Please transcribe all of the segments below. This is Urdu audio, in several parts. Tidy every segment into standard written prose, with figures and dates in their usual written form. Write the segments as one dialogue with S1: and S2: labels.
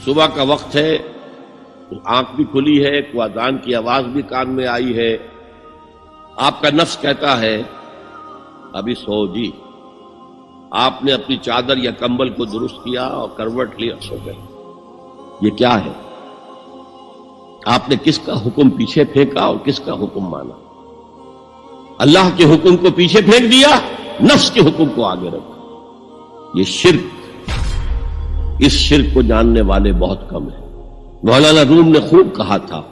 S1: صبح کا وقت ہے، آنکھ بھی کھلی ہے، کوئی اذان کی آواز بھی کان میں آئی ہے، آپ کا نفس کہتا ہے ابھی سو جی۔ آپ نے اپنی چادر یا کمبل کو درست کیا اور کروٹ لیا، سو گئے۔ یہ کیا ہے؟ آپ نے کس کا حکم پیچھے پھینکا اور کس کا حکم مانا؟ اللہ کے حکم کو پیچھے پھینک دیا، نفس کے حکم کو آگے رکھا۔ یہ شرک، اس شرک کو جاننے والے بہت کم ہیں۔ مولانا روم نے خوب کہا تھا،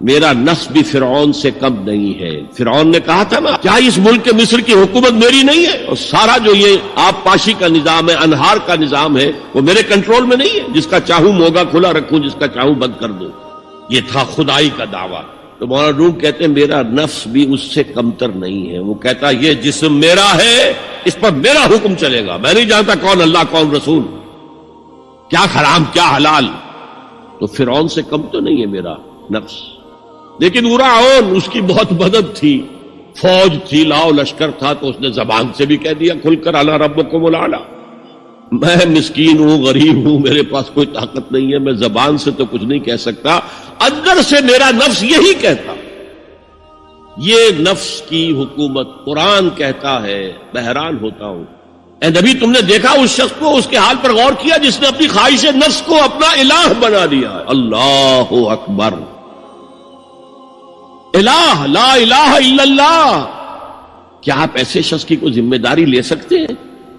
S1: میرا نفس بھی فرعون سے کم نہیں ہے۔ فرعون نے کہا تھا نا، کیا اس ملک مصر کی حکومت میری نہیں ہے؟ اور سارا جو یہ آب پاشی کا نظام ہے، انہار کا نظام ہے، وہ میرے کنٹرول میں نہیں ہے؟ جس کا چاہوں موگا کھلا رکھوں، جس کا چاہوں بند کر دوں۔ یہ تھا خدائی کا دعویٰ۔ تو مولانا روم کہتے ہیں میرا نفس بھی اس سے کمتر نہیں ہے۔ وہ کہتا یہ جسم میرا ہے، اس پر میرا حکم چلے گا، میں نہیں جانتا کون اللہ کون رسول، کیا حرام کیا حلال۔ تو فرعون سے کم تو نہیں ہے میرا نفس، لیکن فرعون اس کی بہت مدد تھی، فوج تھی، لاؤ لشکر تھا، تو اس نے زبان سے بھی کہہ دیا کھل کر الا ربکم الاعلی، میں مسکین ہوں، غریب ہوں، میرے پاس کوئی طاقت نہیں ہے، میں زبان سے تو کچھ نہیں کہہ سکتا، اندر سے میرا نفس یہی کہتا۔ یہ نفس کی حکومت قرآن کہتا ہے۔ میں حیران ہوتا ہوں، اے نبی تم نے دیکھا اس شخص کو، اس کے حال پر غور کیا جس نے اپنی خواہش نفس کو اپنا الہ بنا دیا؟ اللہ اکبر، الہ، لا الہ الا اللہ۔ کیا آپ ایسے شخص کی کوئی ذمہ داری لے سکتے ہیں؟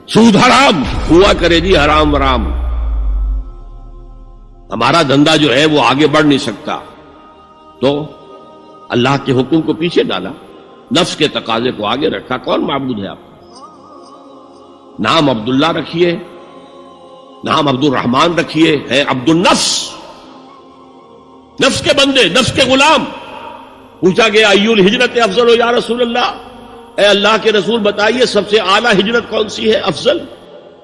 S1: سود حرام ہوا کرے جی، حرام ورام، ہمارا دھندا جو ہے وہ آگے بڑھ نہیں سکتا، تو اللہ کے حکم کو پیچھے ڈالا، نفس کے تقاضے کو آگے رکھا۔ کون معبود ہے آپ؟ نام عبداللہ رکھیے، نام عبد الرحمن رکھیے، ہے عبد النفس، نفس کے بندے، نفس کے غلام۔ پوچھا گیا ایو الہجرت افضل یا رسول اللہ، اے اللہ کے رسول بتائیے سب سے اعلیٰ ہجرت کون سی ہے، افضل؟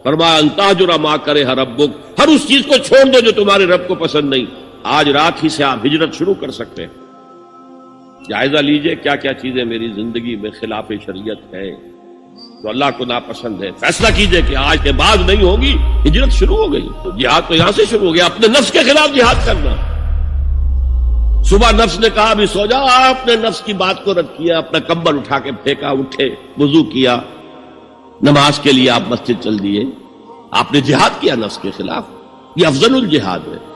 S1: فرمایا ان تہجر ما کرہ ربک، ہر اس چیز کو چھوڑ دو جو تمہارے رب کو پسند نہیں۔ آج رات ہی سے آپ ہجرت شروع کر سکتے ہیں۔ جائزہ لیجئے کیا کیا چیزیں میری زندگی میں خلاف شریعت ہے، تو اللہ کو ناپسند ہے، فیصلہ کیجئے کہ آج کے بعد نہیں ہوگی، ہجرت شروع ہو گئی۔ تو جہاد تو یہاں سے شروع ہو گیا، اپنے نفس کے خلاف جہاد کرنا۔ صبح نفس نے کہا ابھی سو جاؤ، آپ نے نفس کی بات کو رد کیا، اپنا کمبل اٹھا کے پھینکا، اٹھے، وضو کیا، نماز کے لیے آپ مسجد چل دیے، آپ نے جہاد کیا نفس کے خلاف۔ یہ افضل الجہاد ہے۔